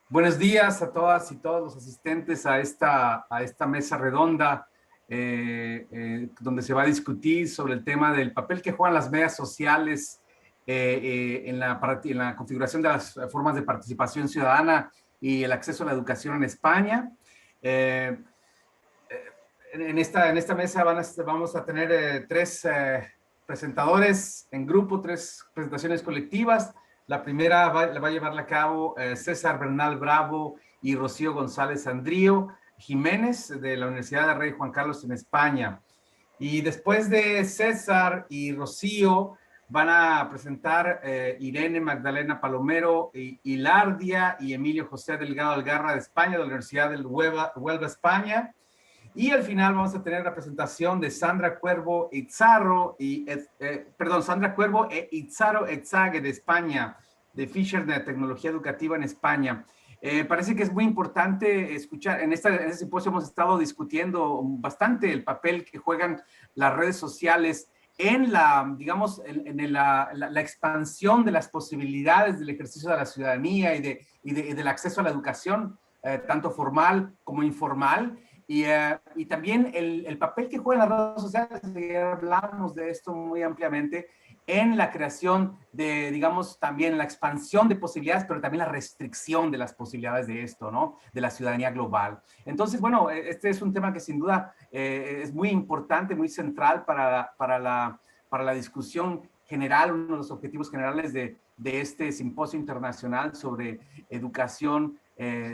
Buenos días a todas y todos los asistentes a esta mesa redonda donde se va a discutir sobre el tema del papel que juegan las medias sociales en la configuración de las formas de participación ciudadana y el acceso a la educación en España. Eh, en esta mesa vamos a tener tres presentadores en grupo, tres presentaciones colectivas. La primera la va a llevar a cabo César Bernal Bravo y Rocío González Andrío Jiménez de la Universidad de Rey Juan Carlos en España. Y después de César y Rocío van a presentar Irene Magdalena Palomero, Hilardia y Emilio José Delgado Algarra de España, de la Universidad del Huelva, España. Y al final vamos a tener la presentación de Sandra Cuervo Itzarro Sandra Cuervo e Itzarro Etzague de España, de Fisher de Tecnología Educativa en España. Parece que es muy importante escuchar, en este simposio hemos estado discutiendo bastante el papel que juegan las redes sociales en la, digamos, la expansión de las posibilidades del ejercicio de la ciudadanía y del acceso a la educación, tanto formal como informal. Y también el papel que juegan las redes sociales, ya hablamos de esto muy ampliamente, en la creación de, digamos, también la expansión de posibilidades, pero también la restricción de las posibilidades de esto, ¿no? De la ciudadanía global. Entonces, bueno, este es un tema que sin duda es muy importante, muy central para la discusión general, uno de los objetivos generales de este simposio internacional sobre educación,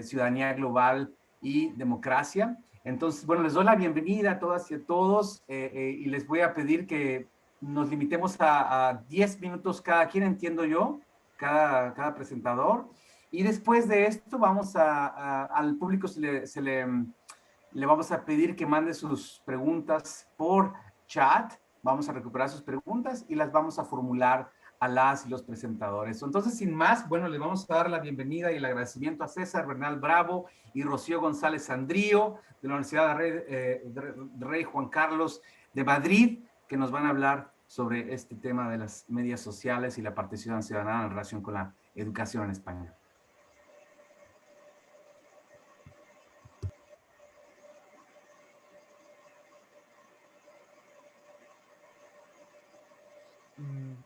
ciudadanía global y democracia. Entonces, bueno, les doy la bienvenida a todas y a todos y les voy a pedir que nos limitemos a 10 minutos cada quien, entiendo yo, cada presentador. Y después de esto vamos al público le vamos a pedir que mande sus preguntas por chat. Vamos a recuperar sus preguntas y las vamos a formular a las y los presentadores. Entonces, sin más, bueno, les vamos a dar la bienvenida y el agradecimiento a César Bernal Bravo y Rocío González Andrío de la Universidad de Rey Juan Carlos de Madrid, que nos van a hablar sobre este tema de las medias sociales y la participación ciudadana en relación con la educación en España.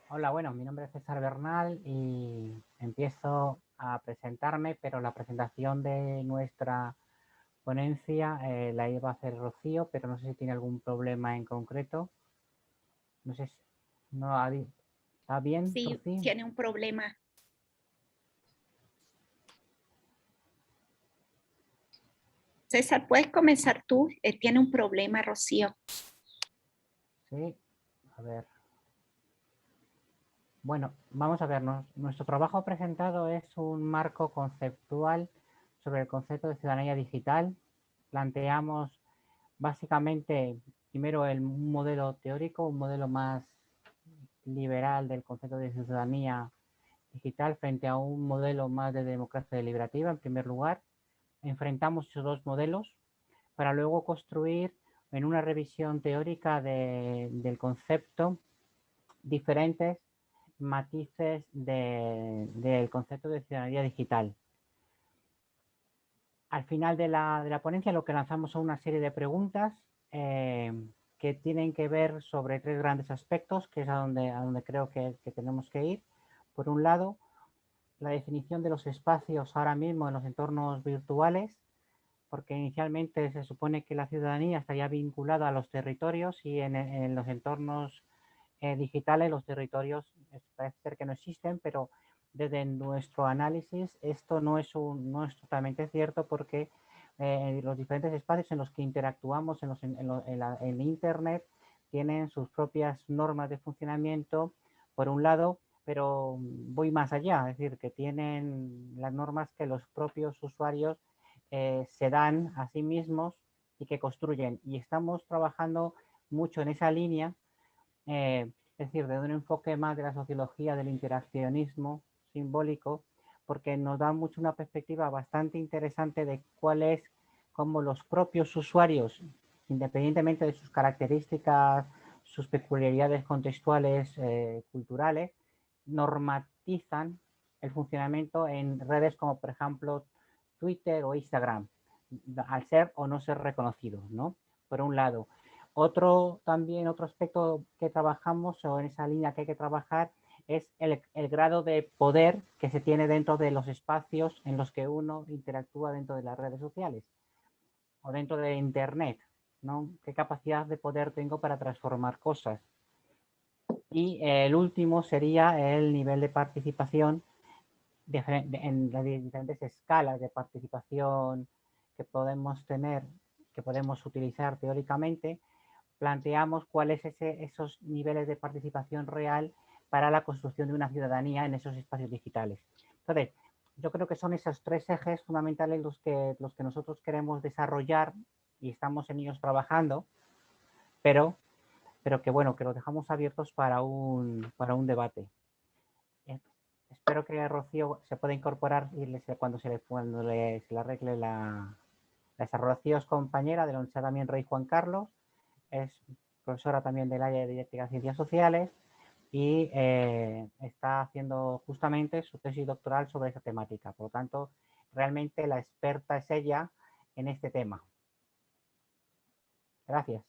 Hola, bueno, mi nombre es César Bernal y empiezo a presentarme, pero la presentación de nuestra ponencia la iba a hacer Rocío, pero no sé si tiene algún problema en concreto. No sé si no, ¿está bien, Sí, Rocío? tiene un problema. César, ¿puedes comenzar tú? Tiene un problema, Rocío. Sí, a ver. Bueno, vamos a ver, nuestro trabajo presentado es un marco conceptual sobre el concepto de ciudadanía digital. Planteamos básicamente, primero, un modelo teórico, un modelo más liberal del concepto de ciudadanía digital frente a un modelo más de democracia deliberativa, en primer lugar. Enfrentamos esos dos modelos para luego construir en una revisión teórica del concepto diferentes matices del concepto de ciudadanía digital. Al final de la ponencia lo que lanzamos son una serie de preguntas que tienen que ver sobre tres grandes aspectos, que es a donde creo que tenemos que ir. Por un lado, la definición de los espacios ahora mismo en los entornos virtuales, porque inicialmente se supone que la ciudadanía estaría vinculada a los territorios y en los entornos digitales los territorios parece ser que no existen, pero desde nuestro análisis esto no es totalmente cierto porque los diferentes espacios en los que interactuamos en Internet tienen sus propias normas de funcionamiento, por un lado, pero voy más allá, es decir, que tienen las normas que los propios usuarios se dan a sí mismos y que construyen. Y estamos trabajando mucho en esa línea, es decir, de un enfoque más de la sociología del interaccionismo simbólico, porque nos da mucho una perspectiva bastante interesante de cuál es cómo los propios usuarios, independientemente de sus características, sus peculiaridades contextuales, culturales, normatizan el funcionamiento en redes como, por ejemplo, Twitter o Instagram, al ser o no ser reconocidos, ¿no? Por un lado. Otro aspecto que trabajamos, o en esa línea que hay que trabajar, es el grado de poder que se tiene dentro de los espacios en los que uno interactúa dentro de las redes sociales o dentro de Internet, ¿no? ¿Qué capacidad de poder tengo para transformar cosas? Y el último sería el nivel de participación en las diferentes escalas de participación que podemos tener, que podemos utilizar teóricamente. Planteamos cuáles son esos niveles de participación real para la construcción de una ciudadanía en esos espacios digitales. Entonces, yo creo que son esos tres ejes fundamentales los que nosotros queremos desarrollar y estamos en ellos trabajando, pero que bueno, que los dejamos abiertos para un debate. Espero que Rocío se pueda incorporar cuando se le arregle esa Rocío es compañera de la Universidad también Rey Juan Carlos, es profesora también del área de Didáctica de Ciencias Sociales y está haciendo justamente su tesis doctoral sobre esa temática. Por lo tanto, realmente la experta es ella en este tema. Gracias.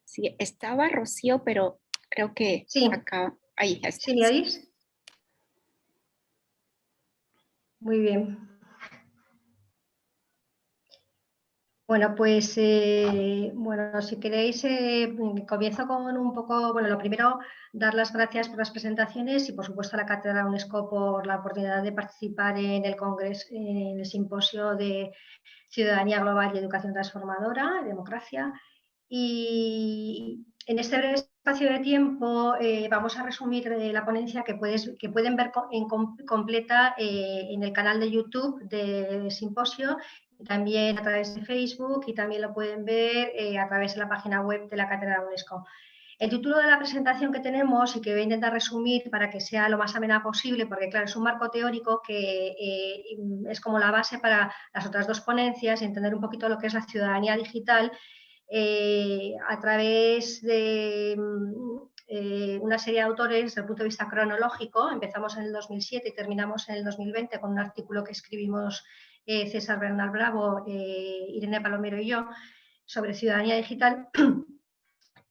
Sí, estaba Rocío, pero creo que Sí. acá, ahí está. ¿Sí me oís? Muy bien. Bueno, pues bueno, si queréis, comienzo con un poco, bueno, lo primero, dar las gracias por las presentaciones y por supuesto a la Cátedra UNESCO por la oportunidad de participar en el Congreso, en el simposio de Ciudadanía Global y Educación Transformadora, Democracia. Y en este breve espacio de tiempo vamos a resumir la ponencia que pueden ver completa en el canal de YouTube del simposio, y también a través de Facebook, y también lo pueden ver a través de la página web de la Cátedra UNESCO. El título de la presentación que tenemos, y que voy a intentar resumir para que sea lo más amena posible, porque claro, es un marco teórico que es como la base para las otras dos ponencias y entender un poquito lo que es la ciudadanía digital a través de una serie de autores desde el punto de vista cronológico. Empezamos en el 2007 y terminamos en el 2020 con un artículo que escribimos César Bernal Bravo, Irene Palomero y yo sobre ciudadanía digital.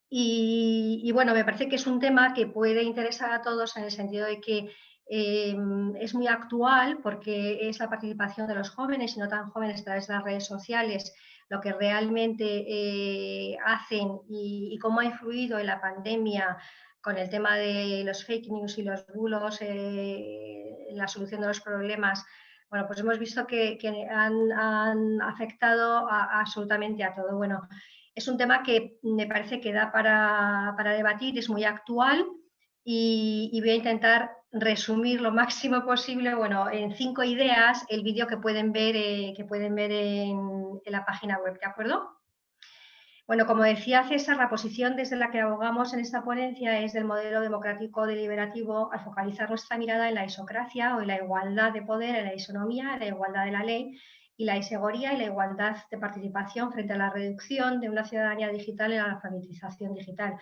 Y bueno, me parece que es un tema que puede interesar a todos en el sentido de que es muy actual, porque es la participación de los jóvenes y no tan jóvenes a través de las redes sociales lo que realmente hacen, y cómo ha influido en la pandemia con el tema de los fake news y los bulos en la solución de los problemas. Bueno, pues hemos visto que han afectado absolutamente a todo. Bueno, es un tema que me parece que da para debatir, es muy actual, y voy a intentar resumir lo máximo posible, bueno, en 5 ideas, el vídeo que pueden ver en la página web, ¿de acuerdo? Bueno, como decía César, la posición desde la que abogamos en esta ponencia es del modelo democrático deliberativo, al focalizar nuestra mirada en la isocracia o en la igualdad de poder, en la isonomía, en la igualdad de la ley y la isegoría y la igualdad de participación frente a la reducción de una ciudadanía digital en la alfabetización digital.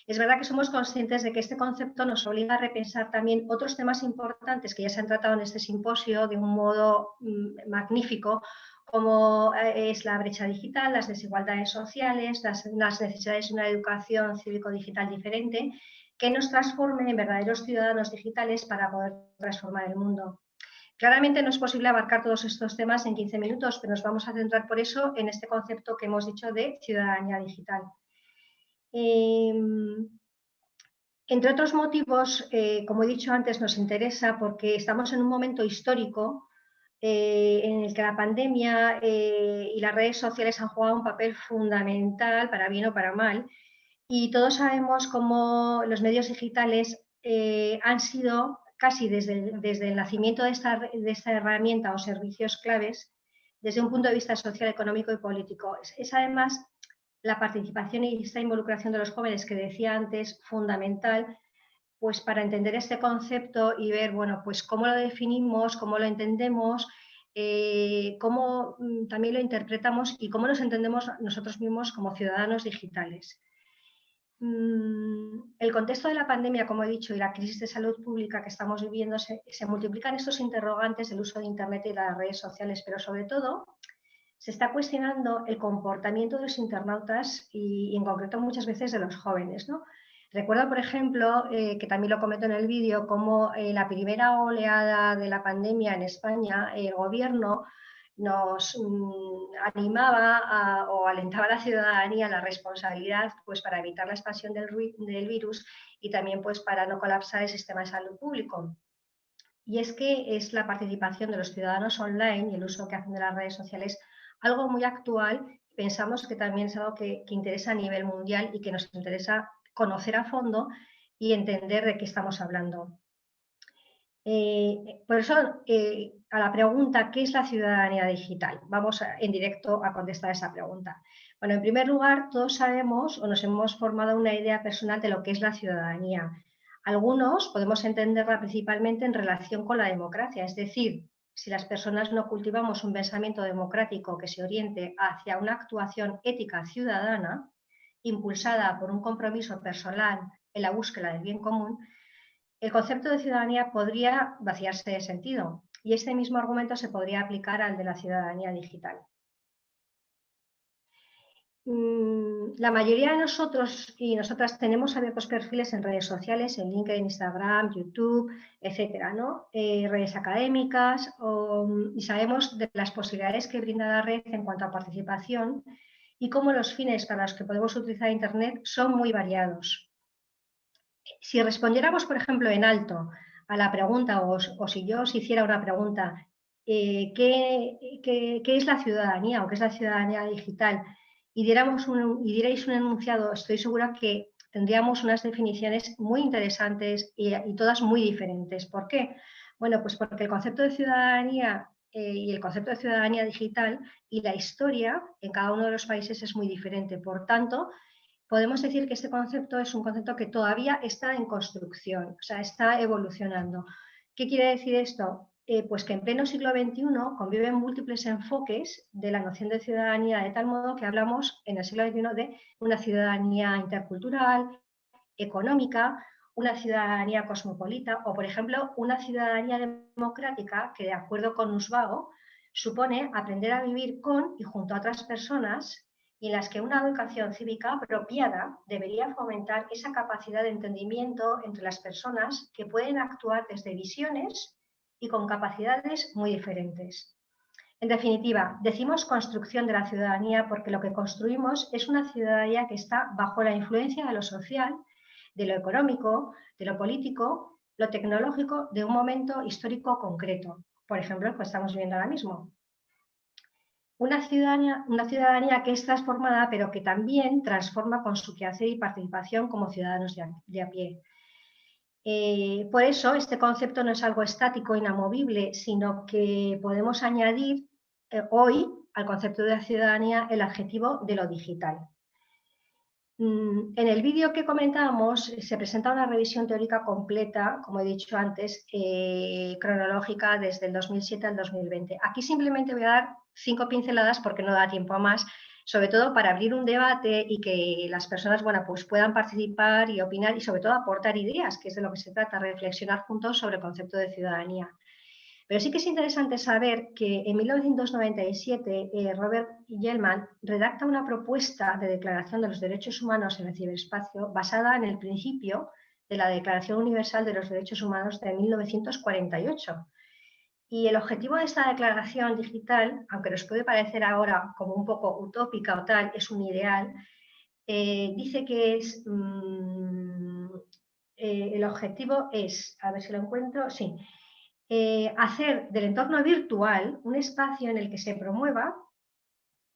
Es verdad que somos conscientes de que este concepto nos obliga a repensar también otros temas importantes que ya se han tratado en este simposio de un modo magnífico, como es la brecha digital, las desigualdades sociales, las necesidades de una educación cívico-digital diferente, que nos transformen en verdaderos ciudadanos digitales para poder transformar el mundo. Claramente no es posible abarcar todos estos temas en 15 minutos, pero nos vamos a centrar por eso en este concepto que hemos dicho de ciudadanía digital. Entre otros motivos, como he dicho antes, nos interesa porque estamos en un momento histórico en el que la pandemia y las redes sociales han jugado un papel fundamental, para bien o para mal, y todos sabemos cómo los medios digitales han sido casi desde el nacimiento de esta herramienta o servicios claves desde un punto de vista social, económico y político. Es además la participación y esta involucración de los jóvenes que decía antes fundamental, pues para entender este concepto y ver, bueno, pues cómo lo definimos, cómo lo entendemos cómo también lo interpretamos y cómo nos entendemos nosotros mismos como ciudadanos digitales. El contexto de la pandemia, como he dicho, y la crisis de salud pública que estamos viviendo, se multiplican estos interrogantes del uso de Internet y las redes sociales, pero sobre todo se está cuestionando el comportamiento de los internautas y en concreto muchas veces de los jóvenes, ¿no? Recuerdo, por ejemplo, que también lo comento en el vídeo, cómo la primera oleada de la pandemia en España, el gobierno nos animaba o alentaba a la ciudadanía a la responsabilidad pues, para evitar la expansión del virus y también pues, para no colapsar el sistema de salud público. Y es que es la participación de los ciudadanos online y el uso que hacen de las redes sociales algo muy actual. Pensamos que también es algo que interesa a nivel mundial y que nos interesa conocer a fondo y entender de qué estamos hablando. Por eso, a la pregunta, ¿qué es la ciudadanía digital? Vamos en directo a contestar esa pregunta. Bueno, en primer lugar, todos sabemos o nos hemos formado una idea personal de lo que es la ciudadanía. Algunos podemos entenderla principalmente en relación con la democracia, es decir, si las personas no cultivamos un pensamiento democrático que se oriente hacia una actuación ética ciudadana, impulsada por un compromiso personal en la búsqueda del bien común, el concepto de ciudadanía podría vaciarse de sentido y este mismo argumento se podría aplicar al de la ciudadanía digital. La mayoría de nosotros y nosotras tenemos abiertos perfiles en redes sociales, en LinkedIn, Instagram, YouTube, etcétera, ¿no? Redes académicas y sabemos de las posibilidades que brinda la red en cuanto a participación y cómo los fines para los que podemos utilizar Internet son muy variados. Si respondiéramos, por ejemplo, en alto a la pregunta, o si yo os hiciera una pregunta, ¿qué es la ciudadanía o qué es la ciudadanía digital? Y dierais un enunciado, estoy segura que tendríamos unas definiciones muy interesantes y todas muy diferentes. ¿Por qué? Bueno, pues porque el concepto de ciudadanía y el concepto de ciudadanía digital y la historia en cada uno de los países es muy diferente. Por tanto, podemos decir que este concepto es un concepto que todavía está en construcción, o sea, está evolucionando. ¿Qué quiere decir esto? Pues que en pleno siglo XXI conviven múltiples enfoques de la noción de ciudadanía, de tal modo que hablamos en el siglo XXI de una ciudadanía intercultural, económica, una ciudadanía cosmopolita o, por ejemplo, una ciudadanía democrática que, de acuerdo con Nussbaum, supone aprender a vivir con y junto a otras personas y en las que una educación cívica apropiada debería fomentar esa capacidad de entendimiento entre las personas que pueden actuar desde visiones y con capacidades muy diferentes. En definitiva, decimos construcción de la ciudadanía porque lo que construimos es una ciudadanía que está bajo la influencia de lo social, de lo económico, de lo político, lo tecnológico, de un momento histórico concreto. Por ejemplo, el que estamos viviendo ahora mismo. Una ciudadanía que es transformada, pero que también transforma con su quehacer y participación como ciudadanos de a pie. Por eso, este concepto no es algo estático, inamovible, sino que podemos añadir hoy al concepto de la ciudadanía el adjetivo de lo digital. En el vídeo que comentábamos se presenta una revisión teórica completa, como he dicho antes, cronológica desde el 2007 al 2020. Aquí simplemente voy a dar 5 pinceladas porque no da tiempo a más, sobre todo para abrir un debate y que las personas pues puedan participar y opinar y sobre todo aportar ideas, que es de lo que se trata, reflexionar juntos sobre el concepto de ciudadanía. Pero sí que es interesante saber que en 1997 Robert Gellman redacta una propuesta de declaración de los derechos humanos en el ciberespacio basada en el principio de la Declaración Universal de los Derechos Humanos de 1948. Y el objetivo de esta declaración digital, aunque nos puede parecer ahora como un poco utópica o tal, es un ideal, dice que es el objetivo es, a ver si lo encuentro, sí, hacer del entorno virtual un espacio en el que se promueva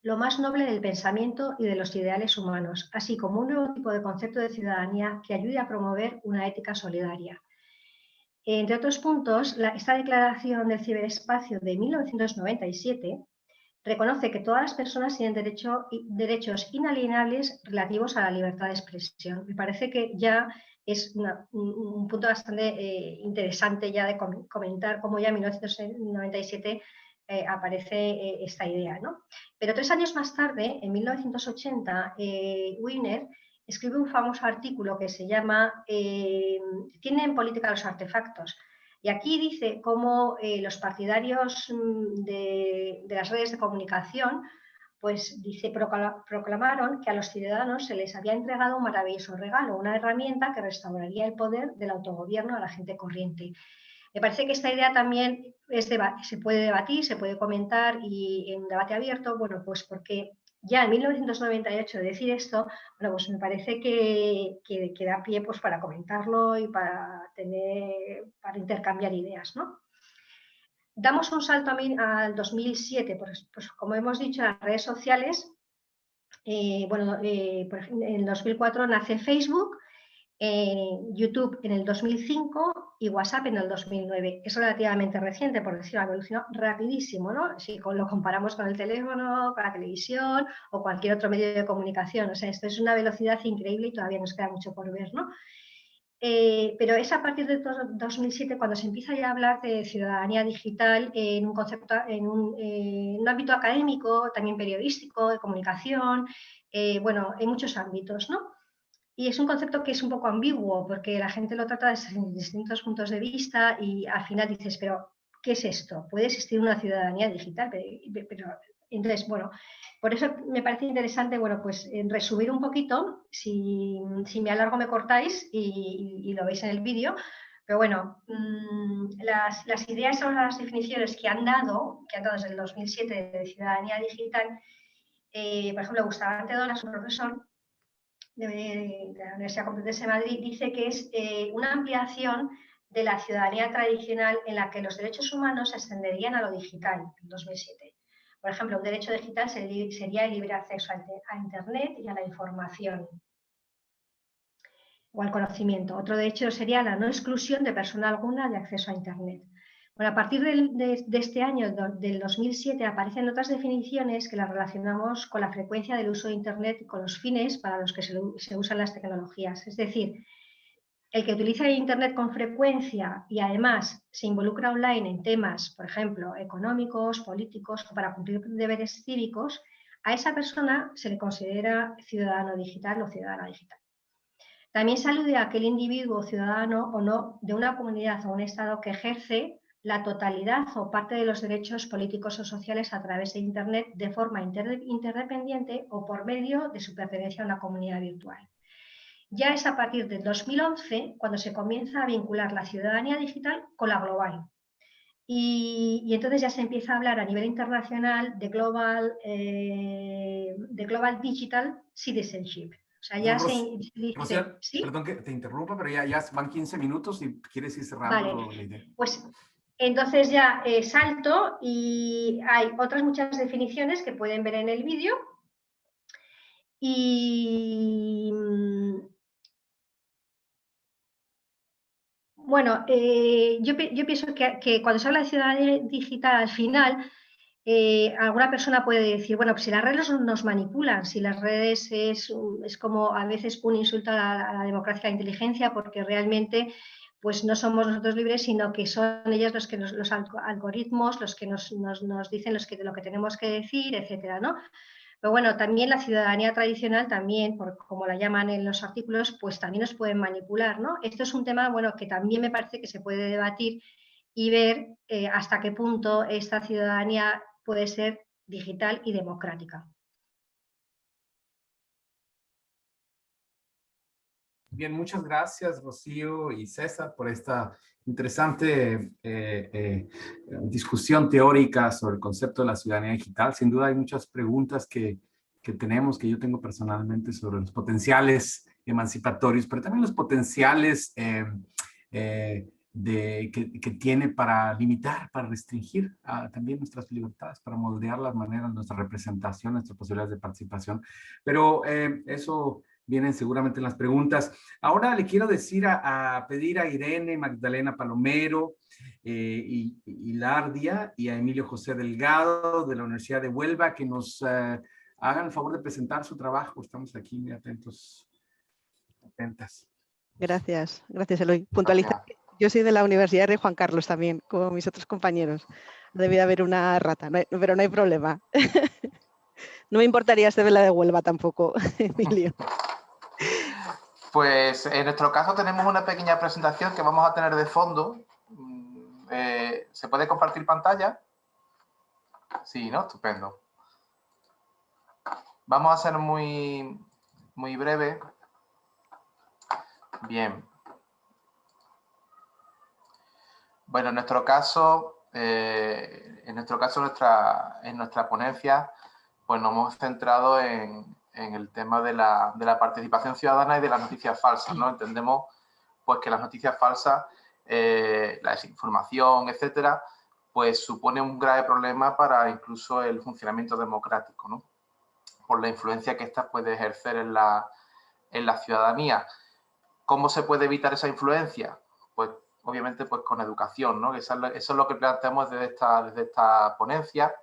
lo más noble del pensamiento y de los ideales humanos, así como un nuevo tipo de concepto de ciudadanía que ayude a promover una ética solidaria. Entre otros puntos, esta declaración del ciberespacio de 1997 reconoce que todas las personas tienen derechos inalienables relativos a la libertad de expresión. Me parece que ya es un punto bastante interesante ya de comentar cómo ya en 1997 aparece esta idea, ¿no? Pero 3 años más tarde, en 1980, Wiener escribe un famoso artículo que se llama ¿Tienen política los artefactos? Y aquí dice cómo los partidarios de las redes de comunicación, pues dice, proclamaron que a los ciudadanos se les había entregado un maravilloso regalo, una herramienta que restauraría el poder del autogobierno a la gente corriente. Me parece que esta idea también se puede debatir, se puede comentar y en un debate abierto, bueno, pues porque ya en 1998 decir esto, bueno, pues me parece que da pie pues para comentarlo y para intercambiar ideas, ¿no? Damos un salto al 2007, pues como hemos dicho, las redes sociales, por ejemplo, en 2004 nace Facebook, YouTube en el 2005 y WhatsApp en el 2009. Es relativamente reciente, por decirlo, evolucionó rapidísimo, ¿no? Si lo comparamos con el teléfono, con la televisión o cualquier otro medio de comunicación. O sea, esto es una velocidad increíble y todavía nos queda mucho por ver, ¿no? Pero es a partir de 2007 cuando se empieza ya a hablar de ciudadanía digital en un concepto, en un ámbito académico, también periodístico, de comunicación, bueno, en muchos ámbitos, ¿no? Y es un concepto que es un poco ambiguo porque la gente lo trata desde distintos puntos de vista y al final dices, pero ¿qué es esto? ¿Puede existir una ciudadanía digital? Pero entonces, bueno, por eso me parece interesante, bueno, pues resumir un poquito, si me alargo me cortáis y lo veis en el vídeo, pero bueno, las ideas o las definiciones que han dado desde el 2007 de ciudadanía digital, por ejemplo, Gustavo Antedola, su profesor, de la Universidad Complutense de Madrid, dice que es una ampliación de la ciudadanía tradicional en la que los derechos humanos se extenderían a lo digital, en 2007. Por ejemplo, un derecho digital sería el libre acceso a Internet y a la información o al conocimiento. Otro derecho sería la no exclusión de persona alguna de acceso a Internet. Bueno, a partir de este año, del 2007, aparecen otras definiciones que las relacionamos con la frecuencia del uso de Internet y con los fines para los que se usan las tecnologías. Es decir, el que utiliza Internet con frecuencia y además se involucra online en temas, por ejemplo, económicos, políticos o para cumplir deberes cívicos, a esa persona se le considera ciudadano digital o ciudadana digital. También se alude a aquel individuo, ciudadano o no, de una comunidad o un estado que ejerce la totalidad o parte de los derechos políticos o sociales a través de Internet de forma interdependiente o por medio de su pertenencia a una comunidad virtual. Ya es a partir del 2011 cuando se comienza a vincular la ciudadanía digital con la global. Y entonces ya se empieza a hablar a nivel internacional de Global Digital Citizenship. O sea, ya se dice... Rocío, ¿sí? Perdón que te interrumpa, pero ya van 15 minutos y quieres ir cerrando la idea. Pues entonces ya salto y hay otras muchas definiciones que pueden ver en el vídeo. Y bueno, yo pienso que cuando se habla de ciudadanía digital al final, alguna persona puede decir, bueno, pues si las redes nos manipulan, si las redes es como a veces un insulto a la democracia, a la inteligencia, porque realmente pues no somos nosotros libres, sino que son ellas los algoritmos, los que nos dicen lo que tenemos que decir, etcétera, ¿no? Pero bueno, también la ciudadanía tradicional, también, como la llaman en los artículos, pues también nos pueden manipular, ¿no? Esto es un tema, bueno, que también me parece que se puede debatir y ver hasta qué punto esta ciudadanía puede ser digital y democrática. Bien, muchas gracias, Rocío y César, por esta interesante discusión teórica sobre el concepto de la ciudadanía digital. Sin duda hay muchas preguntas que tenemos, que yo tengo personalmente, sobre los potenciales emancipatorios, pero también los potenciales que tiene para limitar, para restringir también nuestras libertades, para moldear las maneras, nuestra representación, nuestras posibilidades de participación. Pero eso vienen seguramente en las preguntas. Ahora le quiero decir pedir a Irene Magdalena Palomero y Lardia y a Emilio José Delgado de la Universidad de Huelva que nos hagan el favor de presentar su trabajo. Estamos aquí muy atentas. Gracias, Eloy. Puntualizar. Yo soy de la Universidad de Rey Juan Carlos también, como mis otros compañeros. Debía haber una rata, pero no hay problema. No me importaría ser la de Huelva tampoco, Emilio. Pues en nuestro caso tenemos una pequeña presentación que vamos a tener de fondo. ¿Se puede compartir pantalla? Sí, ¿no? Estupendo. Vamos a ser muy breve. Bien. Bueno, en nuestro caso, en nuestra ponencia, pues nos hemos centrado en el tema de la participación ciudadana y de las noticias falsas, ¿no? Entendemos pues que las noticias falsas, la desinformación, etcétera, pues supone un grave problema para incluso el funcionamiento democrático, ¿no? Por la influencia que ésta puede ejercer en la ciudadanía. ¿Cómo se puede evitar esa influencia? Pues obviamente pues con educación, ¿no? Eso es lo que planteamos desde esta ponencia,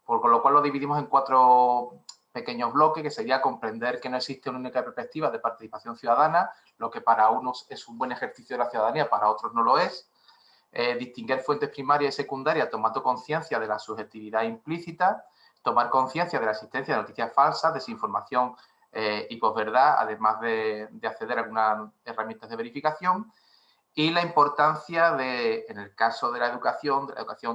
con lo cual lo dividimos en 4 pequeños bloques, que sería comprender que no existe una única perspectiva de participación ciudadana, lo que para unos es un buen ejercicio de la ciudadanía, para otros no lo es. Distinguir fuentes primarias y secundarias tomando conciencia de la subjetividad implícita, tomar conciencia de la existencia de noticias falsas, desinformación y posverdad, además de acceder a algunas herramientas de verificación, y la importancia de, en el caso de la educación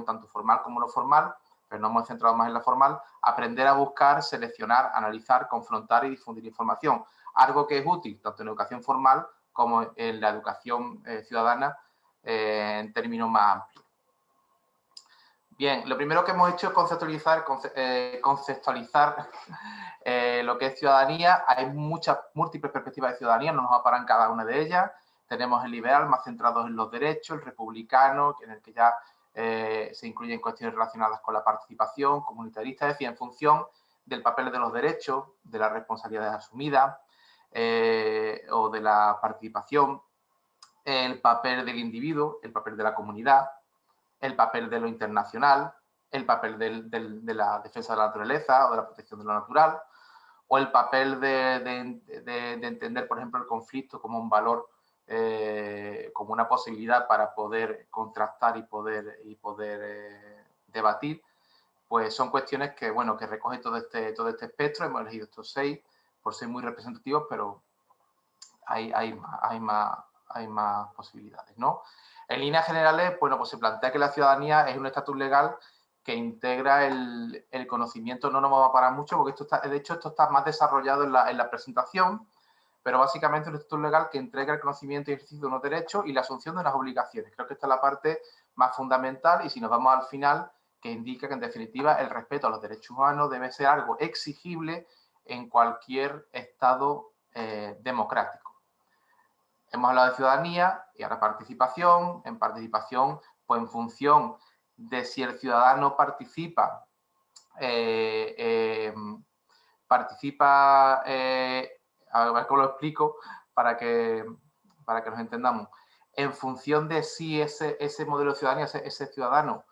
tanto formal como no formal, pero nos hemos centrado más en la formal, aprender a buscar, seleccionar, analizar, confrontar y difundir información. Algo que es útil tanto en educación formal como en la educación ciudadana en términos más amplios. Bien, lo primero que hemos hecho es conceptualizar lo que es ciudadanía. Hay múltiples perspectivas de ciudadanía, no nos vamos a parar en cada una de ellas. Tenemos el liberal, más centrado en los derechos, el republicano, en el que ya se incluyen cuestiones relacionadas con la participación, comunitarista, es decir, en función del papel de los derechos, de las responsabilidades asumidas o de la participación, el papel del individuo, el papel de la comunidad, el papel de lo internacional, el papel de la defensa de la naturaleza o de la protección de lo natural, o el papel de entender, por ejemplo, el conflicto como un valor, como una posibilidad para poder contrastar y poder debatir. Pues son cuestiones que, bueno, que recoge todo este espectro. Hemos elegido estos 6 por ser muy representativos, pero hay más posibilidades, ¿no? En líneas generales, bueno, pues se plantea que la ciudadanía es un estatus legal que integra el conocimiento. No nos vamos a parar mucho porque de hecho esto está más desarrollado en la presentación, pero básicamente es un estatus legal que integra el conocimiento y ejercicio de unos derechos y la asunción de unas obligaciones. Creo que esta es la parte más fundamental, y si nos vamos al final, que indica que en definitiva el respeto a los derechos humanos debe ser algo exigible en cualquier estado democrático. Hemos hablado de ciudadanía y ahora participación. En participación, pues en función de si el ciudadano participa, a ver cómo lo explico para que nos entendamos. En función de si ese modelo de ciudadanía, ese ciudadano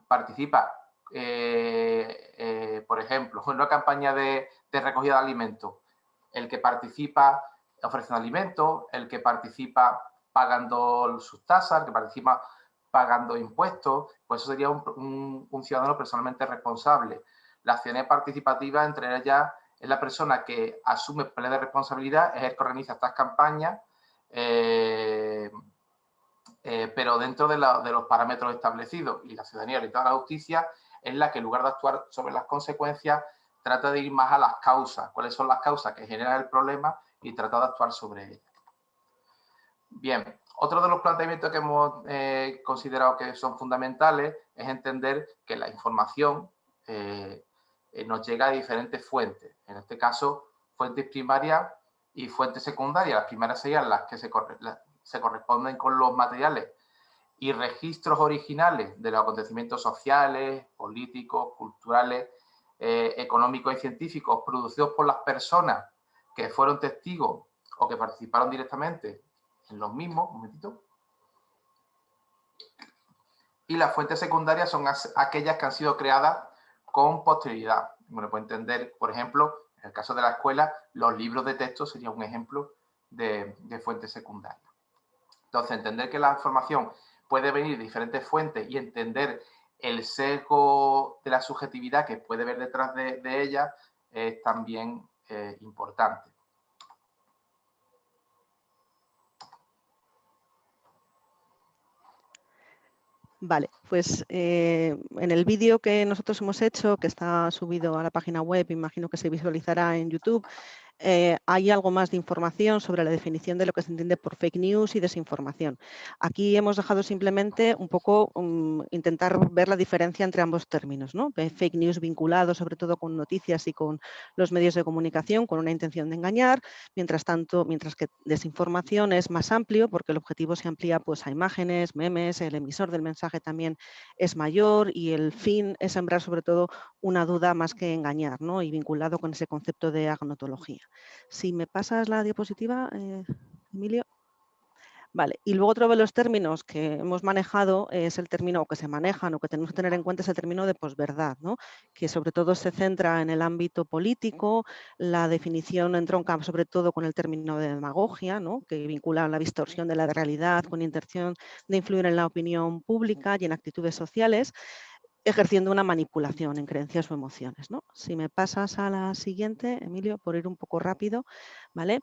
participa, por ejemplo, en una campaña de recogida de alimentos, el que participa ofreciendo alimentos, el que participa pagando sus tasas, el que participa pagando impuestos, pues eso sería un ciudadano personalmente responsable. La ciudadanía participativa, entre ellas, es la persona que asume plena responsabilidad, es el que organiza estas campañas, pero dentro de los parámetros establecidos. Y la ciudadanía orientada a la justicia es la que, en lugar de actuar sobre las consecuencias, trata de ir más a las causas. ¿Cuáles son las causas que generan el problema? Y trata de actuar sobre ellas. Bien, otro de los planteamientos que hemos considerado que son fundamentales es entender que la información nos llega a diferentes fuentes. En este caso, fuentes primarias y fuentes secundarias. Las primarias serían las que se corresponden con los materiales y registros originales de los acontecimientos sociales, políticos, culturales, económicos y científicos producidos por las personas que fueron testigos o que participaron directamente en los mismos. Un momentito. Y las fuentes secundarias son aquellas que han sido creadas con posterioridad. Bueno, puede entender, por ejemplo, en el caso de la escuela, los libros de texto sería un ejemplo de fuente secundaria. Entonces, entender que la información puede venir de diferentes fuentes y entender el sesgo de la subjetividad que puede ver detrás de ella es también importante. Vale, pues en el vídeo que nosotros hemos hecho, que está subido a la página web, imagino que se visualizará en YouTube, hay algo más de información sobre la definición de lo que se entiende por fake news y desinformación. Aquí hemos dejado simplemente un poco intentar ver la diferencia entre ambos términos, ¿no? Fake news vinculado sobre todo con noticias y con los medios de comunicación con una intención de engañar, mientras que desinformación es más amplio porque el objetivo se amplía pues, a imágenes, memes, el emisor del mensaje también es mayor y el fin es sembrar sobre todo una duda más que engañar, ¿no? Y vinculado con ese concepto de agnotología. Si me pasas la diapositiva, Emilio. Vale, y luego otro de los términos que hemos manejado es el término, o que se manejan, o que tenemos que tener en cuenta es el término de posverdad, ¿no? Que sobre todo se centra en el ámbito político, la definición entronca sobre todo con el término de demagogia, ¿no? Que vincula la distorsión de la realidad con intención de influir en la opinión pública y en actitudes sociales, ejerciendo una manipulación en creencias o emociones, ¿no? Si me pasas a la siguiente, Emilio, por ir un poco rápido, ¿vale?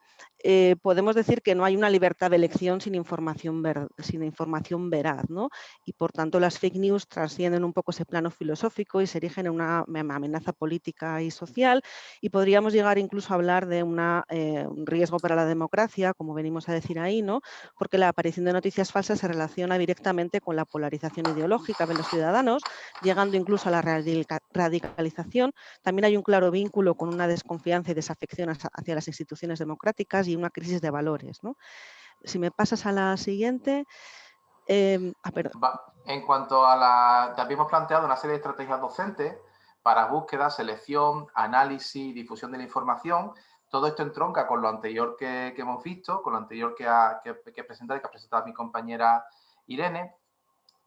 Podemos decir que no hay una libertad de elección sin información veraz, ¿no? Y por tanto las fake news trascienden un poco ese plano filosófico y se erigen en una amenaza política y social, y podríamos llegar incluso a hablar de un riesgo para la democracia, como venimos a decir ahí, ¿no? Porque la aparición de noticias falsas se relaciona directamente con la polarización ideológica de los ciudadanos, llegando incluso a la radicalización. También hay un claro vínculo con una desconfianza y desafección hacia las instituciones democráticas y una crisis de valores, ¿no? Si me pasas a la siguiente. En cuanto a la... También hemos planteado una serie de estrategias docentes para búsqueda, selección, análisis y difusión de la información. Todo esto entronca con lo anterior que hemos visto, con lo anterior que ha presentado mi compañera Irene.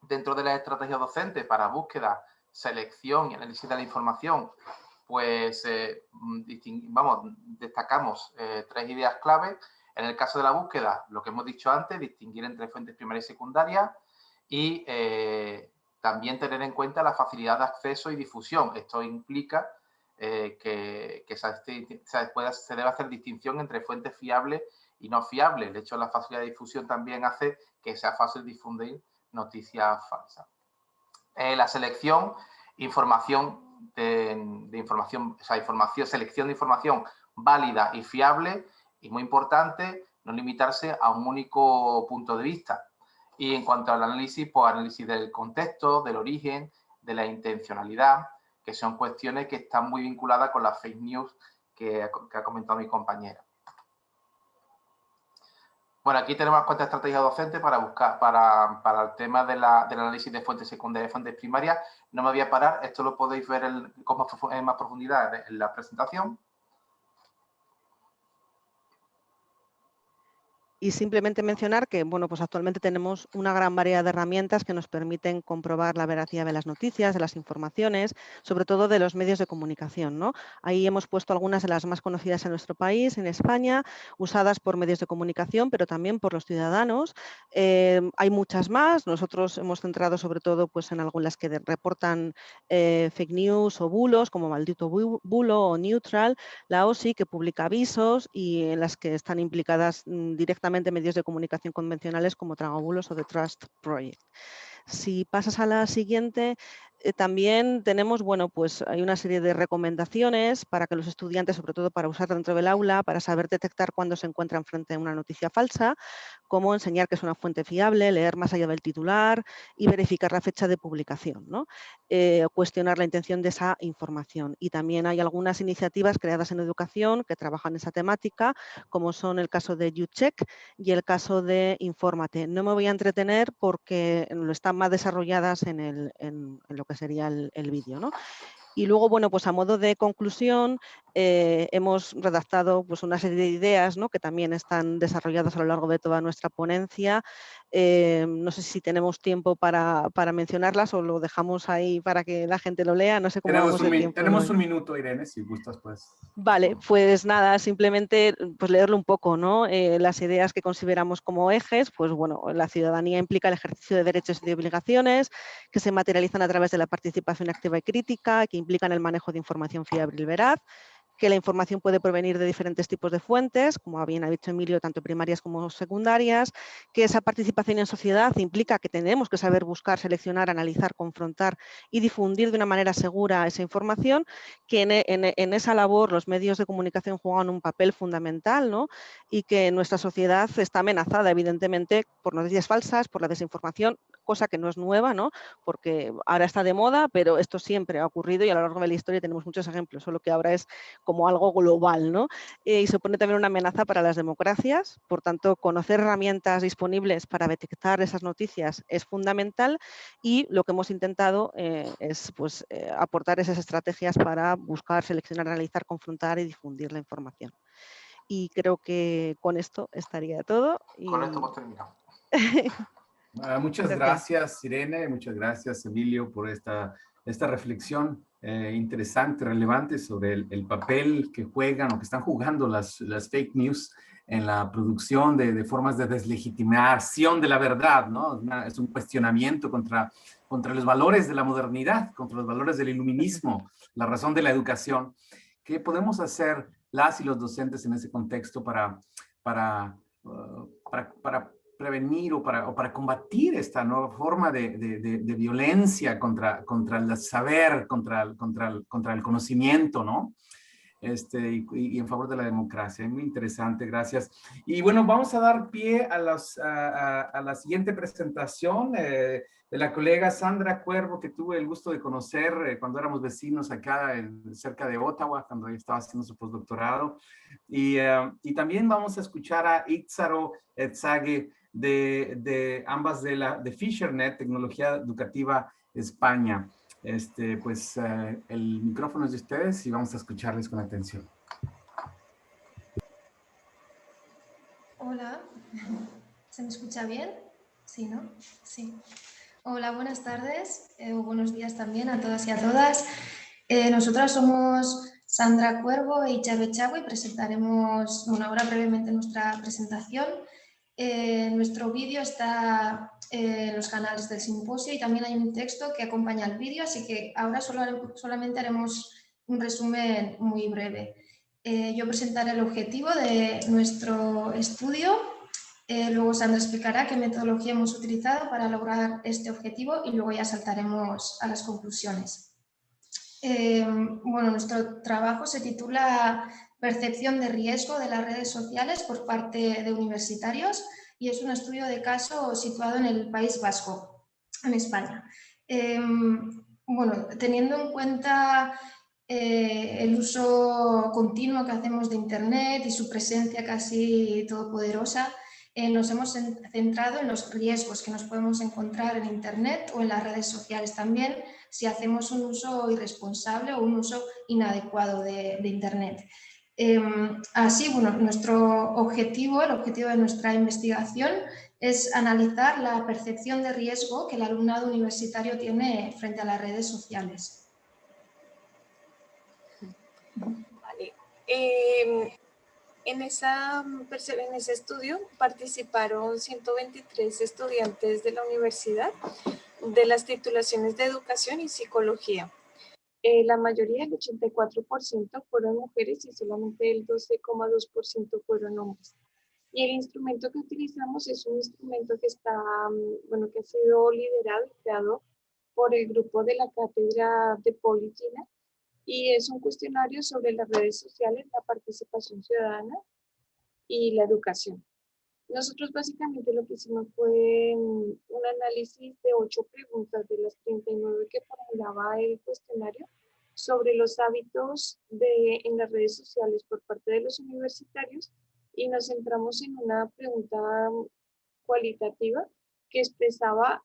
Dentro de las estrategias docentes para búsqueda, selección y análisis de la información, pues destacamos 3 ideas clave. En el caso de la búsqueda, lo que hemos dicho antes, distinguir entre fuentes primarias y secundarias y también tener en cuenta la facilidad de acceso y difusión. Esto implica que se debe hacer distinción entre fuentes fiables y no fiables. De hecho, la facilidad de difusión también hace que sea fácil difundir noticias falsas. La selección, selección de información válida y fiable, y muy importante, no limitarse a un único punto de vista. Y en cuanto al análisis, pues análisis del contexto, del origen, de la intencionalidad, que son cuestiones que están muy vinculadas con las fake news que ha comentado mi compañera. Bueno, aquí tenemos cuántas estrategias docentes para buscar, para el tema del análisis de fuentes secundarias y fuentes primarias. No me voy a parar, esto lo podéis ver en más profundidad en la presentación. Y simplemente mencionar que, bueno, pues actualmente tenemos una gran variedad de herramientas que nos permiten comprobar la veracidad de las noticias, de las informaciones, sobre todo de los medios de comunicación, ¿no? Ahí hemos puesto algunas de las más conocidas en nuestro país, en España, usadas por medios de comunicación, pero también por los ciudadanos. Hay muchas más. Nosotros hemos centrado sobre todo pues, en algunas que reportan fake news o bulos, como Maldito Bulo o Neutral, la OSI, que publica avisos y en las que están implicadas directamente medios de comunicación convencionales como Tragabulos o The Trust Project. Si pasas a la siguiente, también tenemos, bueno, pues hay una serie de recomendaciones para que los estudiantes, sobre todo para usar dentro del aula, para saber detectar cuándo se encuentran frente a una noticia falsa, como enseñar que es una fuente fiable, leer más allá del titular y verificar la fecha de publicación, ¿no? Cuestionar la intención de esa información. Y también hay algunas iniciativas creadas en educación que trabajan esa temática, como son el caso de YouCheck y el caso de Infórmate. No me voy a entretener porque están más desarrolladas en lo que sería el vídeo, ¿no? Y luego, bueno, pues a modo de conclusión, hemos redactado pues, una serie de ideas, ¿no?, que también están desarrolladas a lo largo de toda nuestra ponencia. No sé si tenemos tiempo para mencionarlas o lo dejamos ahí para que la gente lo lea. No sé cómo vamos de tiempo. Tenemos un minuto, Irene, si gustas, pues. Vale, pues nada, simplemente pues leerlo un poco, ¿no? Las ideas que consideramos como ejes, pues bueno, la ciudadanía implica el ejercicio de derechos y de obligaciones que se materializan a través de la participación activa y crítica, que implican el manejo de información fiable y veraz, que la información puede provenir de diferentes tipos de fuentes, como bien ha dicho Emilio, tanto primarias como secundarias, que esa participación en sociedad implica que tenemos que saber buscar, seleccionar, analizar, confrontar y difundir de una manera segura esa información, que en esa labor los medios de comunicación juegan un papel fundamental, ¿no? Y que nuestra sociedad está amenazada, evidentemente, por noticias falsas, por la desinformación, cosa que no es nueva, ¿no?, porque ahora está de moda, pero esto siempre ha ocurrido y a lo largo de la historia tenemos muchos ejemplos, solo que ahora es como algo global, ¿no? Y supone también una amenaza para las democracias. Por tanto, conocer herramientas disponibles para detectar esas noticias es fundamental, y lo que hemos intentado es pues, aportar esas estrategias para buscar, seleccionar, analizar, confrontar y difundir la información. Y creo que con esto estaría todo. Con esto hemos terminado. Muchas gracias, Irene, muchas gracias, Emilio, por esta reflexión interesante, relevante sobre el papel que juegan o que están jugando las fake news en la producción de formas de deslegitimación de la verdad, ¿no? Es un cuestionamiento contra los valores de la modernidad, contra los valores del iluminismo, la razón de la educación. ¿Qué podemos hacer las y los docentes en ese contexto para prevenir o para combatir esta nueva forma de violencia contra el saber, contra el conocimiento, ¿no? Y en favor de la democracia? Muy interesante, gracias. Y bueno, vamos a dar pie a la siguiente presentación de la colega Sandra Cuervo, que tuve el gusto de conocer cuando éramos vecinos acá cerca de Ottawa, cuando ella estaba haciendo su postdoctorado. Y también vamos a escuchar a Itzaro Etzage, de ambas de FisherNet, Tecnología Educativa España. Pues el micrófono es de ustedes y vamos a escucharles con atención. Hola, ¿se me escucha bien? Sí, ¿no? Sí. Hola, buenas tardes o buenos días también a todas y a todas. Nosotras somos Sandra Cuervo e Itxaro Echagüe y presentaremos, bueno, ahora brevemente nuestra presentación. Nuestro vídeo está en los canales del simposio y también hay un texto que acompaña al vídeo, así que ahora solamente haremos un resumen muy breve. Yo presentaré el objetivo de nuestro estudio, luego Sandra explicará qué metodología hemos utilizado para lograr este objetivo y luego ya saltaremos a las conclusiones. Bueno, nuestro trabajo se titula Percepción de riesgo de las redes sociales por parte de universitarios y es un estudio de caso situado en el País Vasco, en España. Bueno, teniendo en cuenta el uso continuo que hacemos de Internet y su presencia casi todopoderosa, nos hemos centrado en los riesgos que nos podemos encontrar en Internet o en las redes sociales también si hacemos un uso irresponsable o un uso inadecuado de Internet. Así, bueno, nuestro objetivo, el objetivo de nuestra investigación es analizar la percepción de riesgo que el alumnado universitario tiene frente a las redes sociales. Vale. En ese estudio participaron 123 estudiantes de la universidad de las titulaciones de educación y psicología. La mayoría, el 84%, fueron mujeres y solamente el 12,2% fueron hombres. Y el instrumento que utilizamos es un instrumento que que ha sido liderado y creado por el grupo de la cátedra de Polygyna, y es un cuestionario sobre las redes sociales, la participación ciudadana y la educación. Nosotros básicamente lo que hicimos fue un análisis de 8 preguntas de las 39 que formulaba el cuestionario sobre los hábitos en las redes sociales por parte de los universitarios, y nos centramos en una pregunta cualitativa que expresaba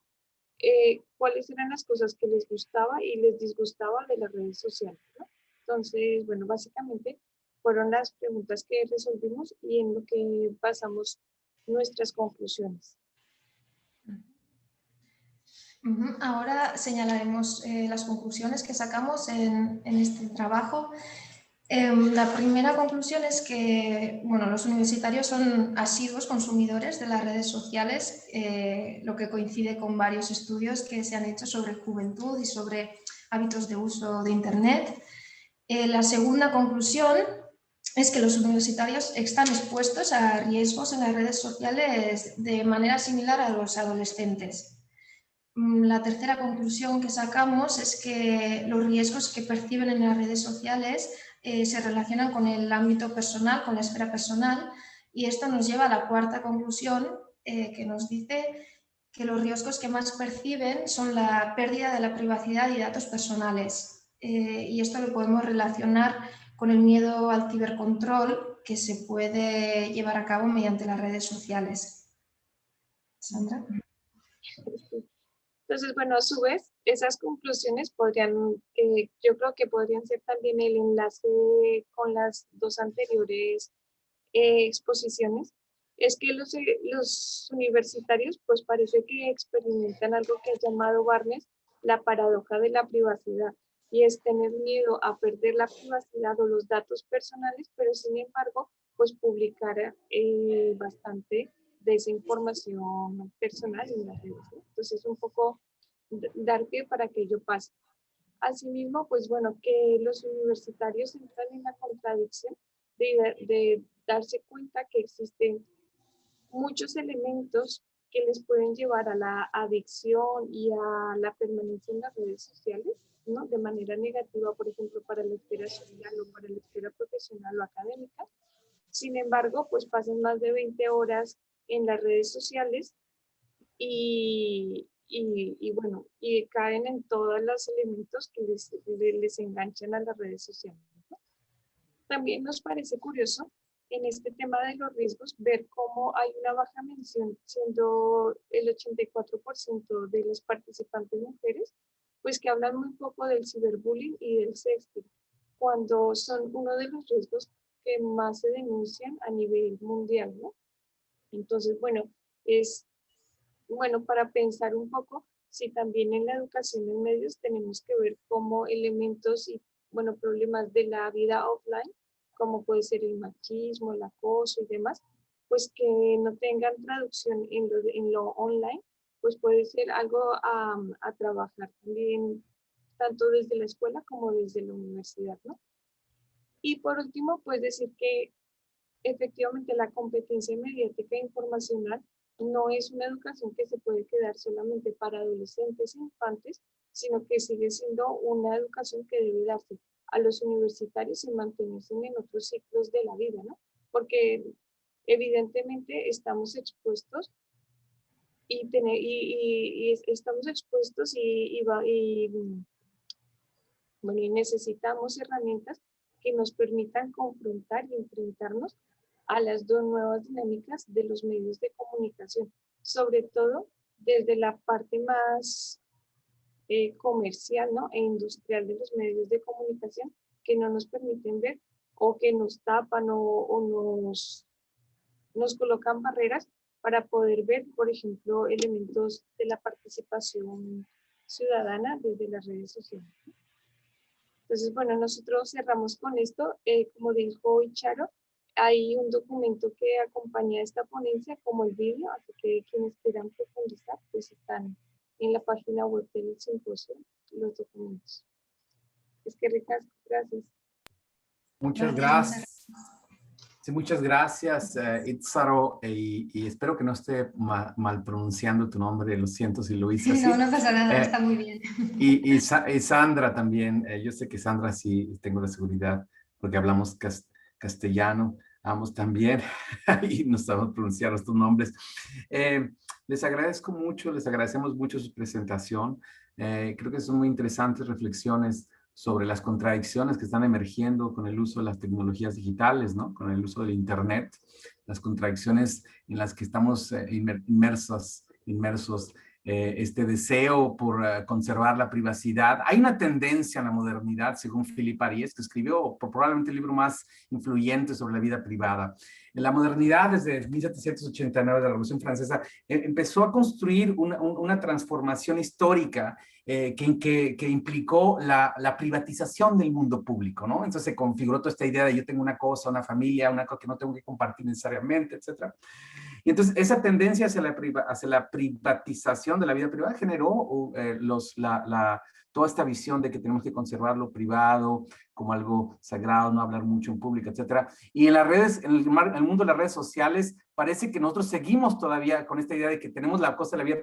cuáles eran las cosas que les gustaba y les disgustaba de las redes sociales, ¿no? Entonces, bueno, básicamente fueron las preguntas que resolvimos y en lo que basamos nuestras conclusiones. Ahora señalaremos las conclusiones que sacamos en este trabajo. La primera conclusión es que bueno, los universitarios son asiduos consumidores de las redes sociales, lo que coincide con varios estudios que se han hecho sobre juventud y sobre hábitos de uso de Internet. La segunda conclusión es que los universitarios están expuestos a riesgos en las redes sociales de manera similar a los adolescentes. La tercera conclusión que sacamos es que los riesgos que perciben en las redes sociales se relacionan con el ámbito personal, con la esfera personal, y esto nos lleva a la cuarta conclusión que nos dice que los riesgos que más perciben son la pérdida de la privacidad y datos personales. Y esto lo podemos relacionar con el miedo al cibercontrol que se puede llevar a cabo mediante las redes sociales. Sandra. Entonces, bueno, a su vez, esas conclusiones podrían, yo creo que podrían ser también el enlace con las dos anteriores exposiciones. Es que los universitarios, pues parece que experimentan algo que ha llamado Barnes la paradoja de la privacidad, y es tener miedo a perder la privacidad o los datos personales, pero sin embargo, pues publicar bastante de esa información personal en las redes, ¿no? Entonces, un poco dar pie para que ello pase. Asimismo, pues bueno, que los universitarios entran en la contradicción de darse cuenta que existen muchos elementos que les pueden llevar a la adicción y a la permanencia en las redes sociales, ¿no? De manera negativa, por ejemplo, para la esfera social o para la esfera profesional o académica. Sin embargo, pues pasan más de 20 horas en las redes sociales y bueno, y caen en todos los elementos que les enganchan a las redes sociales, ¿no? También nos parece curioso en este tema de los riesgos ver cómo hay una baja mención, siendo el 84% de los participantes mujeres, pues que hablan muy poco del ciberbullying y del sexting, cuando son uno de los riesgos que más se denuncian a nivel mundial, ¿no? Entonces, bueno, es bueno para pensar un poco si también en la educación en medios tenemos que ver cómo elementos y, bueno, problemas de la vida offline, como puede ser el machismo, el acoso y demás, pues que no tengan traducción en lo online, pues puede ser algo a trabajar también, tanto desde la escuela como desde la universidad, ¿no? Y por último, pues decir que efectivamente la competencia mediática e informacional no es una educación que se puede quedar solamente para adolescentes e infantes, sino que sigue siendo una educación que debe darse a los universitarios y mantenerse en otros ciclos de la vida, ¿no? Porque evidentemente estamos expuestos estamos expuestos bueno, y necesitamos herramientas que nos permitan confrontar y enfrentarnos a las dos nuevas dinámicas de los medios de comunicación, sobre todo desde la parte más comercial, ¿no? E industrial de los medios de comunicación, que no nos permiten ver o que nos tapan o nos colocan barreras para poder ver, por ejemplo, elementos de la participación ciudadana desde las redes sociales. Entonces, bueno, nosotros cerramos con esto. Como dijo Icharo, hay un documento que acompaña esta ponencia como el vídeo, así que quienes quieran profundizar, pues están en la página web del simposio los documentos. Es que ricas, gracias. Muchas gracias. Sí, muchas gracias, Itzaro, y espero que no esté mal pronunciando tu nombre, lo siento si lo hice así. No, no pasa nada, está muy bien. Y Sandra también, yo sé que Sandra sí tengo la seguridad, porque hablamos castellano, ambos también, y no sabemos pronunciar estos nombres. Les agradezco mucho, les agradecemos mucho su presentación. Creo que son muy interesantes reflexiones sobre las contradicciones que están emergiendo con el uso de las tecnologías digitales, ¿no? Con el uso del Internet, las contradicciones en las que estamos inmersos este deseo por conservar la privacidad. Hay una tendencia en la modernidad, según Philippe Ariès, que escribió probablemente el libro más influyente sobre la vida privada. En la modernidad, desde 1789, de la Revolución Francesa, empezó a construir una transformación histórica que implicó la privatización del mundo público, ¿no? Entonces se configuró toda esta idea de yo tengo una cosa, una familia, una cosa que no tengo que compartir necesariamente, etcétera. Y entonces esa tendencia hacia la privatización de la vida privada generó toda esta visión de que tenemos que conservar lo privado como algo sagrado, no hablar mucho en público, etcétera. Y en las redes, en el mundo de las redes sociales, parece que nosotros seguimos todavía con esta idea de que tenemos la cosa de la vida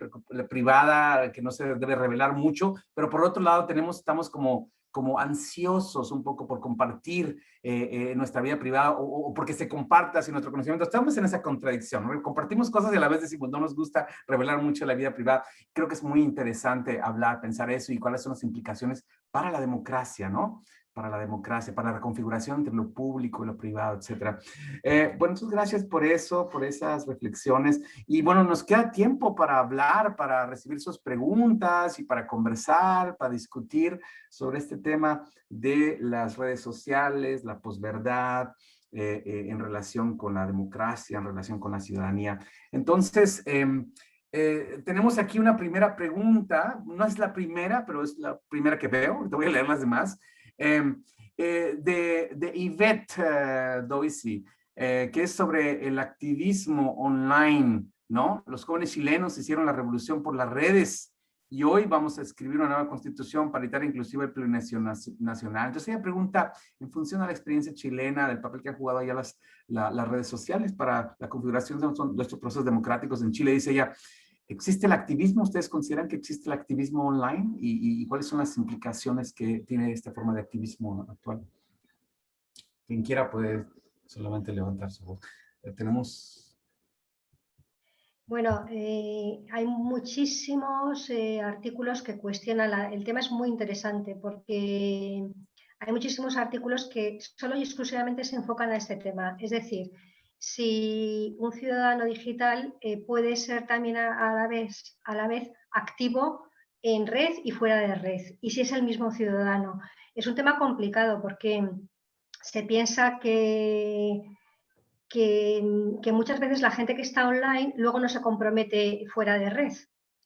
privada, que no se debe revelar mucho, pero por otro lado estamos como ansiosos un poco por compartir nuestra vida privada o porque se comparta así nuestro conocimiento. Estamos en esa contradicción, ¿no? Compartimos cosas y a la vez decimos no nos gusta revelar mucho la vida privada. Creo que es muy interesante hablar, pensar eso y cuáles son las implicaciones para la democracia, ¿no? Para la democracia, para la reconfiguración entre lo público y lo privado, etcétera. Bueno, muchas gracias por eso, por esas reflexiones. Y bueno, nos queda tiempo para hablar, para recibir sus preguntas y para conversar, para discutir sobre este tema de las redes sociales, la posverdad, en relación con la democracia, en relación con la ciudadanía. Entonces, tenemos aquí una primera pregunta, no es la primera, pero es la primera que veo, te voy a leer las demás. De Yvette Doisi, que es sobre el activismo online, ¿no? Los jóvenes chilenos hicieron la revolución por las redes y hoy vamos a escribir una nueva constitución paritaria, inclusiva y plurinacional. Entonces ella pregunta, en función a la experiencia chilena, del papel que han jugado ya las redes sociales para la configuración de nuestros procesos democráticos en Chile, dice ella, ¿existe el activismo? ¿Ustedes consideran que existe el activismo online? ¿Y cuáles son las implicaciones que tiene esta forma de activismo actual? Quien quiera puede solamente levantar su voz. Tenemos... Bueno, hay muchísimos artículos que cuestionan el tema. Es muy interesante porque hay muchísimos artículos que solo y exclusivamente se enfocan a este tema. Es decir, si un ciudadano digital puede ser también a la vez activo en red y fuera de red, y si es el mismo ciudadano. Es un tema complicado porque se piensa que muchas veces la gente que está online luego no se compromete fuera de red.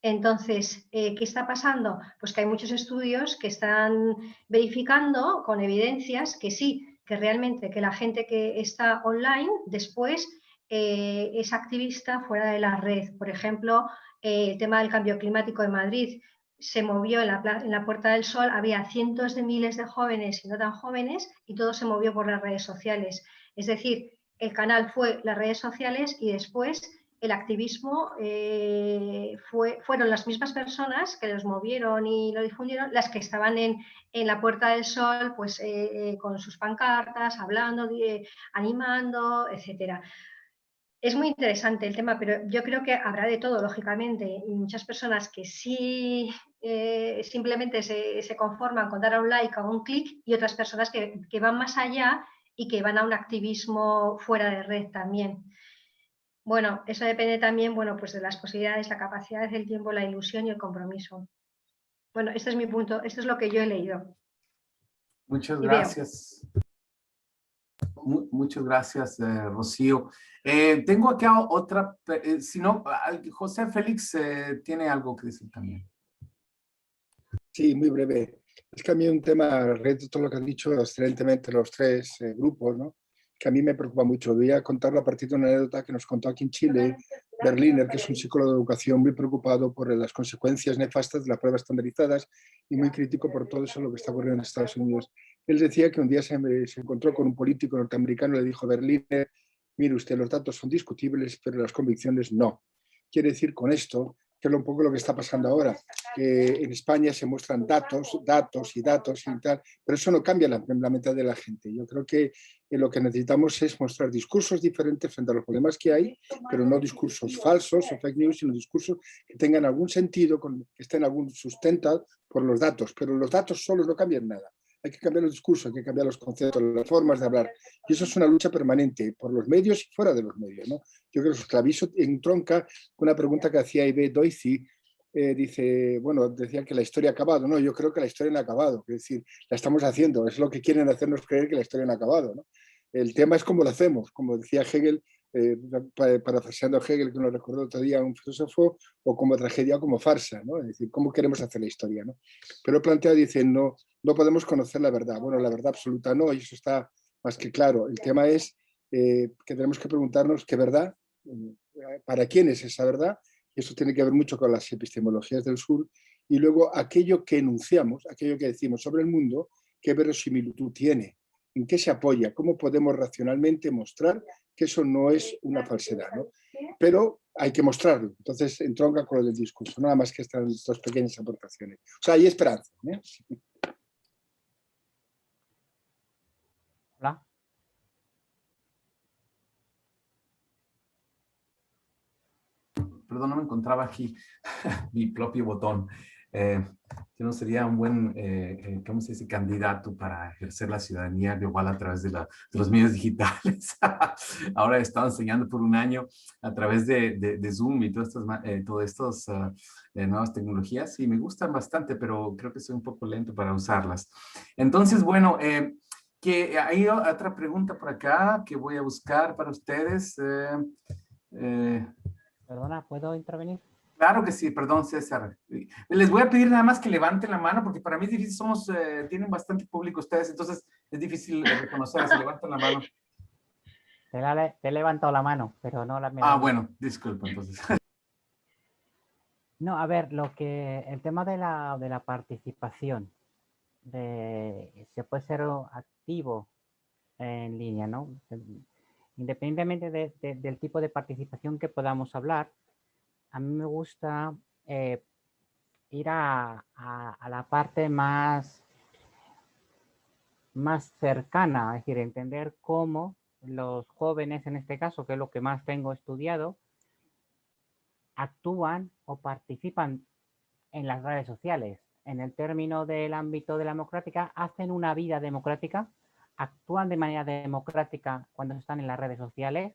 Entonces, ¿qué está pasando? Pues que hay muchos estudios que están verificando con evidencias que sí, que realmente que la gente que está online después es activista fuera de la red. Por ejemplo, el tema del cambio climático en Madrid se movió en la Puerta del Sol, había cientos de miles de jóvenes y no tan jóvenes y todo se movió por las redes sociales. Es decir, el canal fue las redes sociales y después el activismo fueron las mismas personas que los movieron y lo difundieron, las que estaban en la Puerta del Sol, pues con sus pancartas, hablando, animando, etcétera. Es muy interesante el tema, pero yo creo que habrá de todo, lógicamente, y muchas personas que sí simplemente se conforman con dar a un like o un clic, y otras personas que van más allá y que van a un activismo fuera de red también. Bueno, eso depende también, bueno, pues de las posibilidades, la capacidad, el tiempo, la ilusión y el compromiso. Bueno, este es mi punto, esto es lo que yo he leído. Muchas gracias. Muchas gracias, Rocío. Tengo acá otra, si no, José Félix tiene algo que decir también. Sí, muy breve. Es que a mí un tema, alrededor de todo lo que han dicho excelentemente los tres grupos, ¿no? Que a mí me preocupa mucho. Voy a contarlo a partir de una anécdota que nos contó aquí en Chile Berliner, que es un psicólogo de educación muy preocupado por las consecuencias nefastas de las pruebas estandarizadas y muy crítico por todo eso lo que está ocurriendo en Estados Unidos. Él decía que un día se encontró con un político norteamericano y le dijo: Berliner, mire usted, los datos son discutibles, pero las convicciones no. Quiere decir con esto que es un poco lo que está pasando ahora, que en España se muestran datos y tal, pero eso no cambia la mente de la gente. Yo creo que lo que necesitamos es mostrar discursos diferentes frente a los problemas que hay, pero no discursos falsos o fake news, sino discursos que tengan algún sentido, que estén algún sustentado por los datos, pero los datos solos no cambian nada. Hay que cambiar los discursos, hay que cambiar los conceptos, las formas de hablar. Y eso es una lucha permanente por los medios y fuera de los medios, ¿no? Yo creo que el aviso entronca con una pregunta que hacía Yvette Doisi dice, bueno, decía que la historia ha acabado. No, yo creo que la historia no ha acabado. Es decir, la estamos haciendo. Es lo que quieren hacernos creer, que la historia no ha acabado, ¿no? El tema es cómo lo hacemos. Como decía Hegel, parafraseando a Hegel, que nos recordó otro día un filósofo, o como tragedia o como farsa, ¿no? Es decir, cómo queremos hacer la historia, ¿no? Pero plantea, dice, no, no podemos conocer la verdad. Bueno, la verdad absoluta no, y eso está más que claro. El tema es que tenemos que preguntarnos qué verdad, para quién es esa verdad. Y eso tiene que ver mucho con las epistemologías del sur. Y luego aquello que enunciamos, aquello que decimos sobre el mundo, qué verosimilitud tiene, en qué se apoya, cómo podemos racionalmente mostrar que eso no es una falsedad, ¿no? Pero hay que mostrarlo. Entonces entronca con lo del discurso, nada más que estas dos pequeñas aportaciones. O sea, hay esperanza, ¿eh? Hola. Perdón, no me encontraba aquí mi propio botón. Yo no sería un buen, ¿cómo se dice?, candidato para ejercer la ciudadanía global a través de los medios digitales. Ahora he estado enseñando por un año a través de Zoom y todas estas nuevas tecnologías y me gustan bastante, pero creo que soy un poco lento para usarlas. Entonces, bueno, que hay otra pregunta por acá que voy a buscar para ustedes. Perdona, ¿puedo intervenir? Claro que sí, perdón, César. Les voy a pedir nada más que levanten la mano, porque para mí es difícil, tienen bastante público ustedes, entonces es difícil reconocer si levantan la mano. Te he levantado la mano, pero no la me Ah, bueno, disculpa, entonces. No, a ver, el tema de la participación, se puede ser activo en línea, ¿no? Independientemente del tipo de participación que podamos hablar, a mí me gusta ir a la parte más cercana, es decir, entender cómo los jóvenes, en este caso, que es lo que más tengo estudiado, actúan o participan en las redes sociales. En el término del ámbito de la democrática, hacen una vida democrática, actúan de manera democrática cuando están en las redes sociales.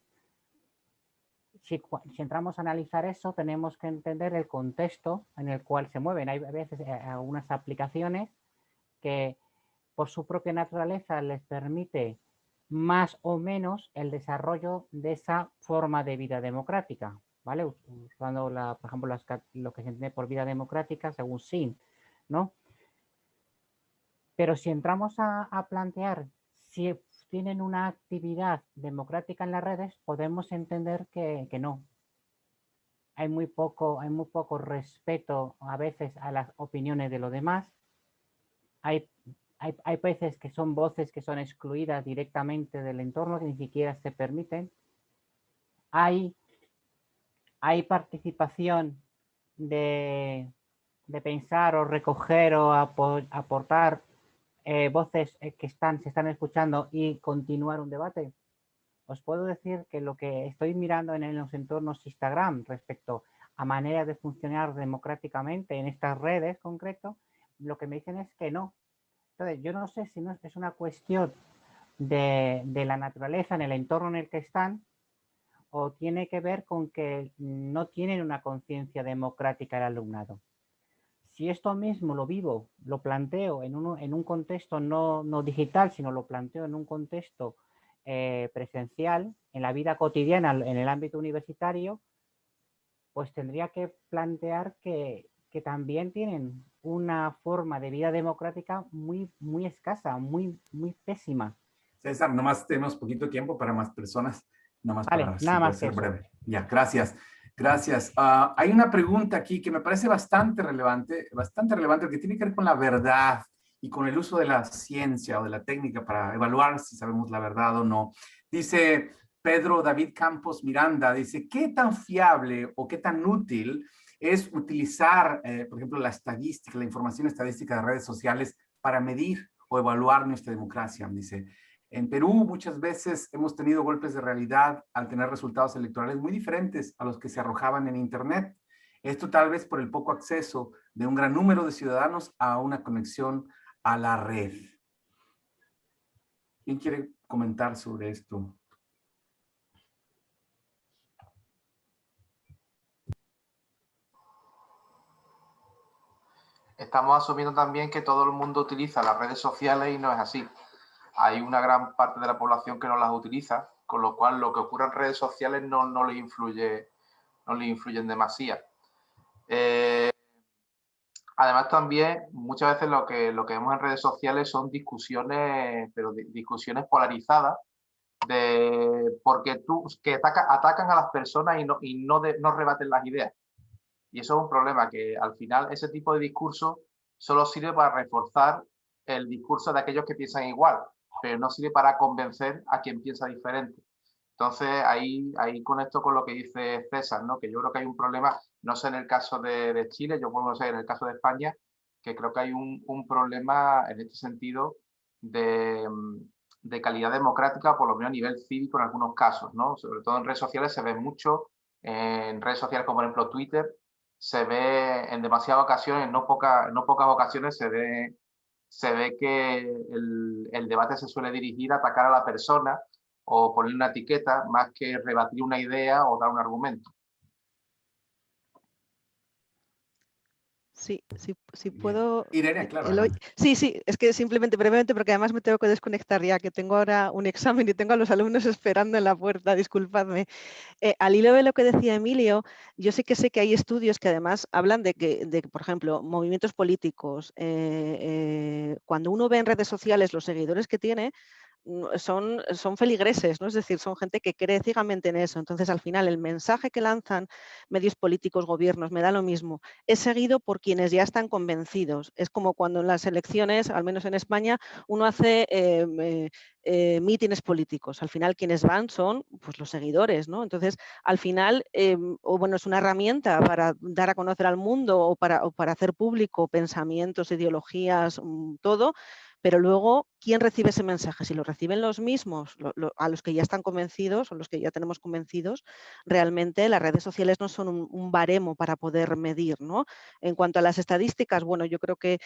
Si entramos a analizar eso, tenemos que entender el contexto en el cual se mueven. Hay a veces algunas aplicaciones que por su propia naturaleza les permite más o menos el desarrollo de esa forma de vida democrática, ¿vale? Usando, por ejemplo, lo que se entiende por vida democrática según SIN, ¿no? Pero si entramos a plantear si tienen una actividad democrática en las redes, podemos entender que no. Hay muy poco respeto a veces a las opiniones de los demás. Hay veces que son voces que son excluidas directamente del entorno, que ni siquiera se permiten. Hay participación de pensar o recoger o aportar voces que se están escuchando y continuar un debate. Os puedo decir que lo que estoy mirando en los entornos Instagram respecto a maneras de funcionar democráticamente en estas redes concreto, lo que me dicen es que no. Entonces, yo no sé si no es una cuestión de la naturaleza en el entorno en el que están o tiene que ver con que no tienen una conciencia democrática el alumnado. Si esto mismo lo vivo, lo planteo en un contexto no digital, sino lo planteo en un contexto presencial, en la vida cotidiana, en el ámbito universitario, pues tendría que plantear que también tienen una forma de vida democrática muy escasa, muy pésima. César, nomás tenemos poquito tiempo para más personas, nomás vale, para nada más ser que breve. Ya, gracias. Gracias. Hay una pregunta aquí que me parece bastante relevante, que tiene que ver con la verdad y con el uso de la ciencia o de la técnica para evaluar si sabemos la verdad o no. Dice Pedro David Campos Miranda, dice, ¿qué tan fiable o qué tan útil es utilizar, por ejemplo, la estadística, la información estadística de redes sociales para medir o evaluar nuestra democracia? Dice, en Perú muchas veces hemos tenido golpes de realidad al tener resultados electorales muy diferentes a los que se arrojaban en Internet. Esto tal vez por el poco acceso de un gran número de ciudadanos a una conexión a la red. ¿Quién quiere comentar sobre esto? estamos asumiendo también que todo el mundo utiliza las redes sociales y no es así. Hay una gran parte de la población que no las utiliza, con lo cual lo que ocurre en redes sociales no les influye en demasía. Además, también muchas veces lo que vemos en redes sociales son discusiones, pero discusiones polarizadas, porque atacan a las personas y no rebaten las ideas. Y eso es un problema, que al final ese tipo de discurso solo sirve para reforzar el discurso de aquellos que piensan igual, pero no sirve para convencer a quien piensa diferente. Entonces, ahí conecto con lo que dice César, ¿no? Que yo creo que hay un problema, no sé en el caso de Chile, yo puedo ser en el caso de España, que creo que hay un problema en este sentido de calidad democrática, por lo menos a nivel cívico en algunos casos, ¿no? Sobre todo en redes sociales se ve mucho, en redes sociales como por ejemplo Twitter, se ve en demasiadas ocasiones, no pocas ocasiones se ve que el debate se suele dirigir a atacar a la persona o poner una etiqueta más que rebatir una idea o dar un argumento. Sí, puedo... Irene, claro. Sí, es que simplemente brevemente, porque además me tengo que desconectar ya, que tengo ahora un examen y tengo a los alumnos esperando en la puerta, disculpadme. Al hilo de lo que decía Emilio, yo sí que sé que hay estudios que además hablan de que, por ejemplo, movimientos políticos, cuando uno ve en redes sociales los seguidores que tiene, son feligreses, ¿no? Es decir, son gente que cree ciegamente en eso. Entonces, al final, el mensaje que lanzan medios políticos, gobiernos, me da lo mismo, es seguido por quienes ya están convencidos. Es como cuando en las elecciones, al menos en España, uno hace mítines políticos. Al final, quienes van son pues, los seguidores, ¿no? Entonces, al final, es una herramienta para dar a conocer al mundo o para hacer público pensamientos, ideologías, todo. Pero luego, ¿quién recibe ese mensaje? Si lo reciben los mismos, a los que ya están convencidos o los que ya tenemos convencidos, realmente las redes sociales no son un baremo para poder medir, ¿no? En cuanto a las estadísticas, bueno, yo creo que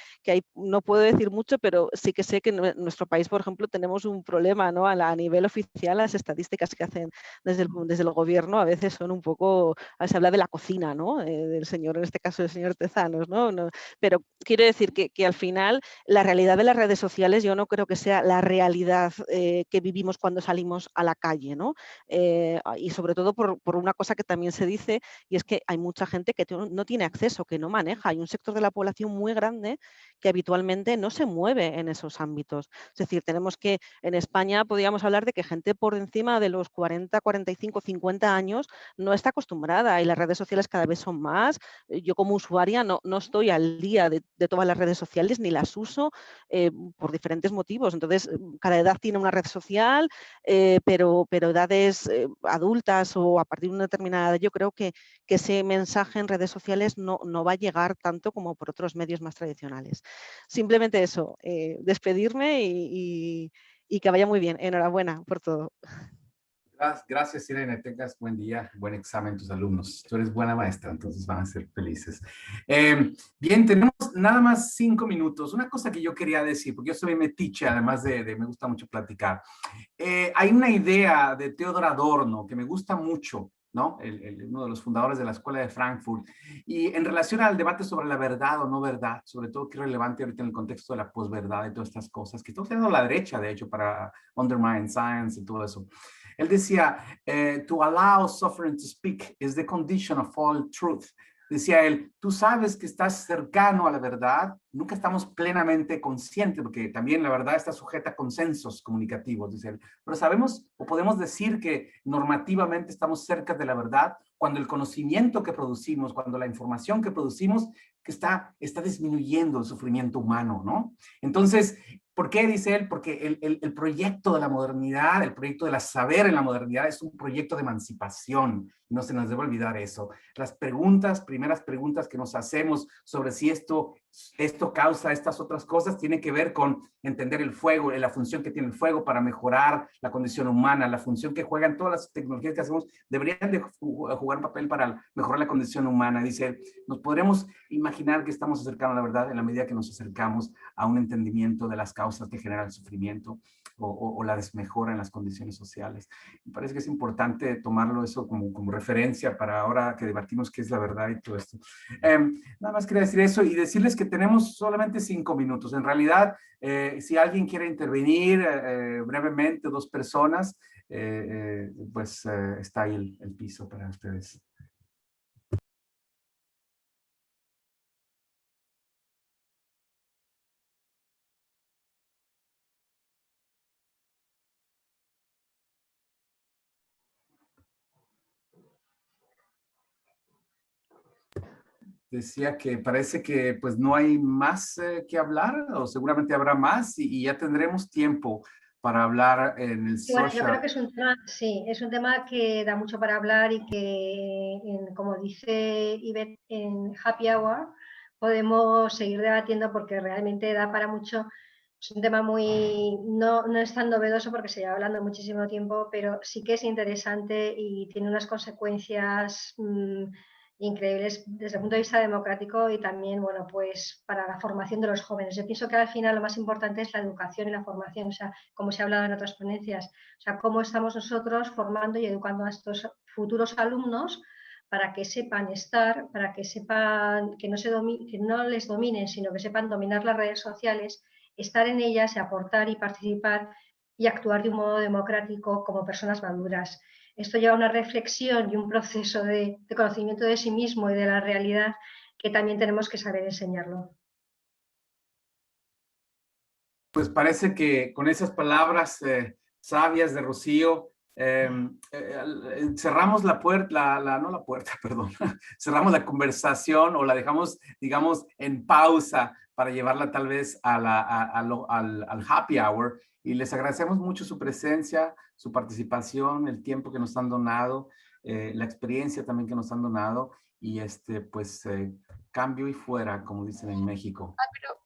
no puedo decir mucho, pero sí que sé que en nuestro país, por ejemplo, tenemos un problema, ¿no? A nivel oficial, las estadísticas que hacen desde el gobierno a veces son un poco, se habla de la cocina, ¿no? Del señor, en este caso, del señor Tezanos, ¿no? Pero quiero decir que al final la realidad de las redes sociales yo no creo que sea la realidad que vivimos cuando salimos a la calle, ¿no? Y sobre todo por una cosa que también se dice, y es que hay mucha gente que no tiene acceso, que no maneja. Hay un sector de la población muy grande que habitualmente no se mueve en esos ámbitos. Es decir, tenemos que, en España podríamos hablar de que gente por encima de los 40, 45, 50 años no está acostumbrada y las redes sociales cada vez son más. Yo como usuaria no estoy al día de todas las redes sociales ni las uso por diferentes motivos. Entonces, cada edad tiene una red social, pero edades adultas o a partir de una determinada edad, yo creo que ese mensaje en redes sociales no va a llegar tanto como por otros medios más tradicionales. Simplemente eso, despedirme y que vaya muy bien. Enhorabuena por todo. Gracias, Irene. Tengas buen día, buen examen tus alumnos. Tú eres buena maestra, entonces van a ser felices. Bien, tenemos nada más 5 minutos. Una cosa que yo quería decir, porque yo soy metiche, además me gusta mucho platicar. Hay una idea de Theodor Adorno que me gusta mucho, ¿no? Uno de los fundadores de la Escuela de Frankfurt. Y en relación al debate sobre la verdad o no verdad, sobre todo que es relevante ahorita en el contexto de la posverdad y todas estas cosas, que está usando la derecha, de hecho, para undermine science y todo eso. Él decía, to allow suffering to speak is the condition of all truth. Decía él, tú sabes que estás cercano a la verdad, nunca estamos plenamente conscientes, porque también la verdad está sujeta a consensos comunicativos, dice él, pero sabemos o podemos decir que normativamente estamos cerca de la verdad cuando el conocimiento que producimos, cuando la información que producimos, que está disminuyendo el sufrimiento humano, ¿no? Entonces, ¿por qué dice él? Porque el proyecto de la modernidad, el proyecto del saber en la modernidad es un proyecto de emancipación. No se nos debe olvidar eso. Las primeras preguntas que nos hacemos sobre si esto causa estas otras cosas, tiene que ver con entender el fuego, la función que tiene el fuego para mejorar la condición humana, la función que juegan todas las tecnologías que hacemos, deberían de jugar un papel para mejorar la condición humana. Dice, nos podremos imaginar que estamos acercando a la verdad en la medida que nos acercamos a un entendimiento de las causas que generan el sufrimiento o la desmejora en las condiciones sociales. Me parece que es importante tomarlo eso como referencia para ahora que debatimos qué es la verdad y todo esto. Nada más quería decir eso y decirles que que tenemos solamente 5 minutos. En realidad, si alguien quiere intervenir brevemente, 2 personas, pues está ahí el piso para ustedes. Decía que parece que pues no hay más que hablar, o seguramente habrá más y ya tendremos tiempo para hablar en el Bueno, yo creo social. que es un tema, sí, es un tema que da mucho para hablar y que, como dice Ivette, en Happy Hour podemos seguir debatiendo porque realmente da para mucho. Es un tema muy, no es tan novedoso porque se lleva hablando muchísimo tiempo, pero sí que es interesante y tiene unas consecuencias increíbles desde el punto de vista democrático y también, bueno, pues para la formación de los jóvenes. Yo pienso que al final lo más importante es la educación y la formación, o sea, como se ha hablado en otras ponencias, o sea, cómo estamos nosotros formando y educando a estos futuros alumnos para que sepan estar, para que sepan que no les dominen, sino que sepan dominar las redes sociales, estar en ellas y aportar y participar y actuar de un modo democrático como personas maduras. Esto lleva a una reflexión y un proceso de conocimiento de sí mismo y de la realidad que también tenemos que saber enseñarlo. Pues parece que con esas palabras sabias de Rocío, cerramos la puerta, no la puerta, perdón, cerramos la conversación o la dejamos, digamos, en pausa para llevarla tal vez al happy hour. Y les agradecemos mucho su presencia, su participación, el tiempo que nos han donado, la experiencia también que nos han donado y pues cambio y fuera, como dicen en México. Pero